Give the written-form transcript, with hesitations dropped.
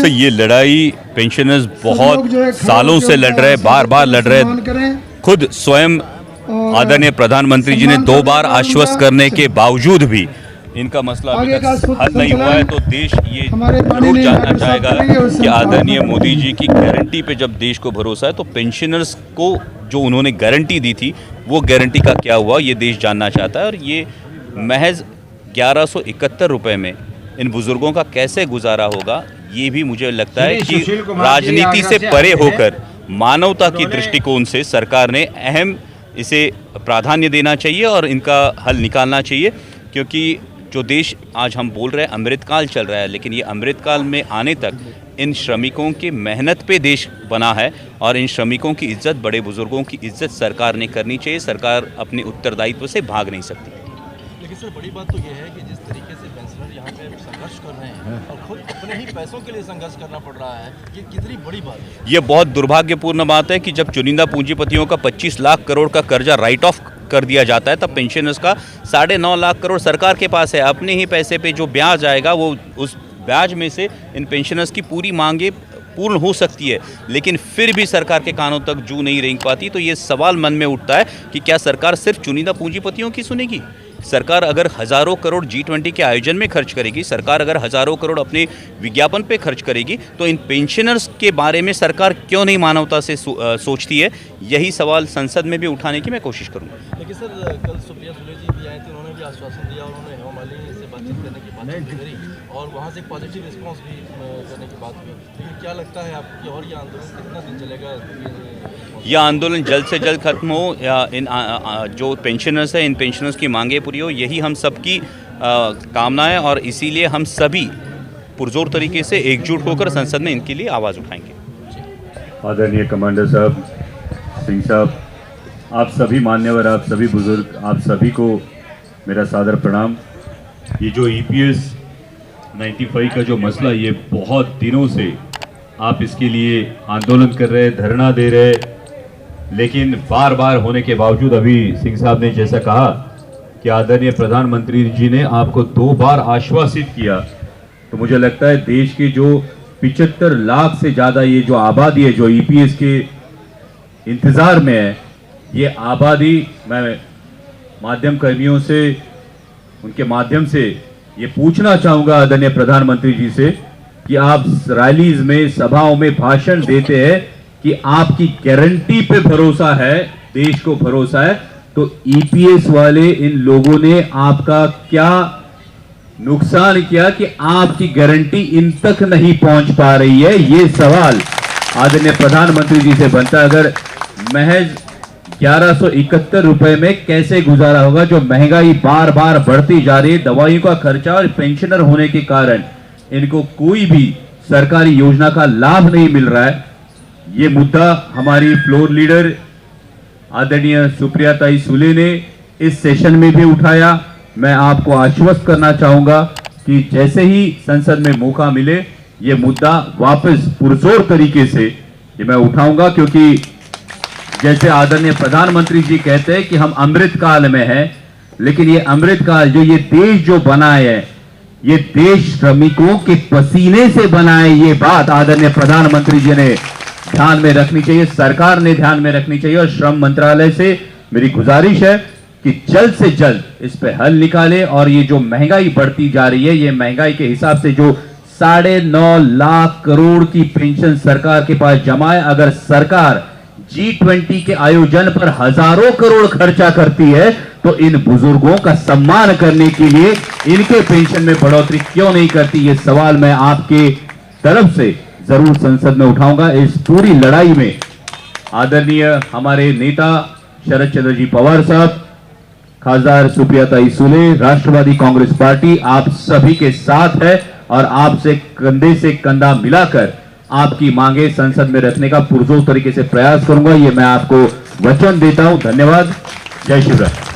तो ये लड़ाई पेंशनर्स बहुत सालों से लड़ रहे, बार बार लड़ रहे। खुद स्वयं आदरणीय प्रधानमंत्री जी ने 2 बार आश्वस्त करने के बावजूद भी इनका मसला अभी तक हल नहीं हुआ है। तो देश ये जरूर जानना चाहेगा कि आदरणीय मोदी जी की गारंटी पे जब देश को भरोसा है तो पेंशनर्स को जो उन्होंने गारंटी दी थी वो गारंटी का क्या हुआ, ये देश जानना चाहता है। और ये महज 1171 रुपये में इन बुजुर्गों का कैसे गुजारा होगा, ये भी मुझे लगता है कि राजनीति से परे होकर मानवता की दृष्टिकोण से सरकार ने अहम इसे प्राधान्य देना चाहिए और इनका हल निकालना चाहिए। क्योंकि जो देश आज हम बोल रहे हैं अमृतकाल चल रहा है, लेकिन ये अमृतकाल में आने तक इन श्रमिकों की मेहनत पे देश बना है और इन श्रमिकों की इज्जत, बड़े बुजुर्गों की इज्जत सरकार ने करनी चाहिए। सरकार अपने उत्तरदायित्व से भाग नहीं सकती। लेकिन सर बड़ी बात तो ये है कि जिस तरीके से पेंशनर यहाँ पे संघर्ष कर रहे हैं और खुद अपने ही पैसों के लिए संघर्ष करना पड़ रहा है, ये कितनी बड़ी बात है। ये बहुत दुर्भाग्यपूर्ण बात है कि जब चुनिंदा पूंजीपतियों का 25 लाख करोड़ का कर्जा राइट ऑफ कर दिया जाता है तब पेंशनर्स का 9.5 लाख करोड़ सरकार के पास है। अपने ही पैसे पे जो ब्याज आएगा वो उस ब्याज में से इन पेंशनर्स की पूरी मांगे पूर्ण हो सकती है, लेकिन फिर भी सरकार के कानों तक जू नहीं रेंग पाती। तो ये सवाल मन में उठता है कि क्या सरकार सिर्फ चुनिंदा पूंजीपतियों की सुनेगी? सरकार अगर हज़ारों करोड़ G20 के आयोजन में खर्च करेगी, सरकार अगर हज़ारों करोड़ अपने विज्ञापन पे खर्च करेगी, तो इन पेंशनर्स के बारे में सरकार क्यों नहीं मानवता से सोचती है? यही सवाल संसद में भी उठाने की मैं कोशिश करूँगा। लेकिन सर कल सुप्रिया सुले जी भी आए थे, उन्होंने भी आश्वासन दिया, उन्होंने हेमा मालिनी से बातचीत करने की बात करी और वहाँ से पॉजिटिव रिस्पॉन्स भी करने की बात हुई। लेकिन क्या लगता है आपकी और ये आंदोलन कितना दिन चलेगा? यह आंदोलन जल्द से जल्द खत्म हो या इन जो पेंशनर्स हैं इन पेंशनर्स की मांगे पूरी हो, यही हम सबकी कामना है और इसीलिए हम सभी पुरजोर तरीके से एकजुट होकर संसद में इनके लिए आवाज़ उठाएंगे। आदरणीय कमांडर साहब, सिंह साहब, आप सभी मान्यवर, आप सभी बुजुर्ग, आप सभी को मेरा सादर प्रणाम। ये जो EPS 95 का जो मसला, ये बहुत दिनों से आप इसके लिए आंदोलन कर रहे, धरना दे रहे, लेकिन बार बार होने के बावजूद अभी सिंह साहब ने जैसा कहा कि आदरणीय प्रधानमंत्री जी ने आपको 2 बार आश्वासित किया, तो मुझे लगता है देश के जो 75 लाख से ज़्यादा ये जो आबादी है जो EPS के इंतज़ार में है, ये आबादी मैं माध्यम कर्मियों से, उनके माध्यम से ये पूछना चाहूँगा आदरणीय प्रधानमंत्री जी से कि आप रैलीज में, सभाओं में भाषण देते हैं कि आपकी गारंटी पे भरोसा है, देश को भरोसा है, तो EPS वाले इन लोगों ने आपका क्या नुकसान किया कि आपकी गारंटी इन तक नहीं पहुंच पा रही है? ये सवाल आदरणीय प्रधानमंत्री जी से बनता है। अगर महज 1171 रुपए में कैसे गुजारा होगा? जो महंगाई बार बार बढ़ती जा रही है, दवाइयों का खर्चा और पेंशनर होने के कारण इनको कोई भी सरकारी योजना का लाभ नहीं मिल रहा है। ये मुद्दा हमारी फ्लोर लीडर आदरणीय सुप्रिया सुले ने इस सेशन में भी उठाया। मैं आपको आश्वस्त करना चाहूंगा कि जैसे ही संसद में मौका मिले ये मुद्दा वापस पुरजोर तरीके से ये मैं उठाऊंगा, क्योंकि जैसे आदरणीय प्रधानमंत्री जी कहते हैं कि हम अमृत काल में हैं, लेकिन ये अमृत काल जो ये देश जो बना है, ये देश श्रमिकों के पसीने से बना है। ये बात आदरणीय प्रधानमंत्री जी ने ध्यान में रखनी चाहिए, सरकार ने ध्यान में रखनी चाहिए। और श्रम मंत्रालय से मेरी गुजारिश है कि जल्द से जल्द इस पे हल निकाले और ये जो महंगाई बढ़ती जा रही है, ये महंगाई के हिसाब से जो 9.5 लाख करोड़ की पेंशन सरकार के पास जमा है, अगर सरकार G20 के आयोजन पर हजारों करोड़ खर्चा करती है तो इन बुजुर्गों का सम्मान करने के लिए इनके पेंशन में बढ़ोतरी क्यों नहीं करती? ये सवाल मैं आपके तरफ से जरूर संसद में उठाऊंगा। इस पूरी लड़ाई में आदरणीय हमारे नेता शरद चंद्र जी पवार साहब, खासदार सुप्रिया सुले, राष्ट्रवादी कांग्रेस पार्टी आप सभी के साथ है और आपसे कंधे से कंधा मिलाकर आपकी मांगे संसद में रखने का पुरजोर तरीके से प्रयास करूंगा। ये मैं आपको वचन देता हूं। धन्यवाद। जय श्री राम।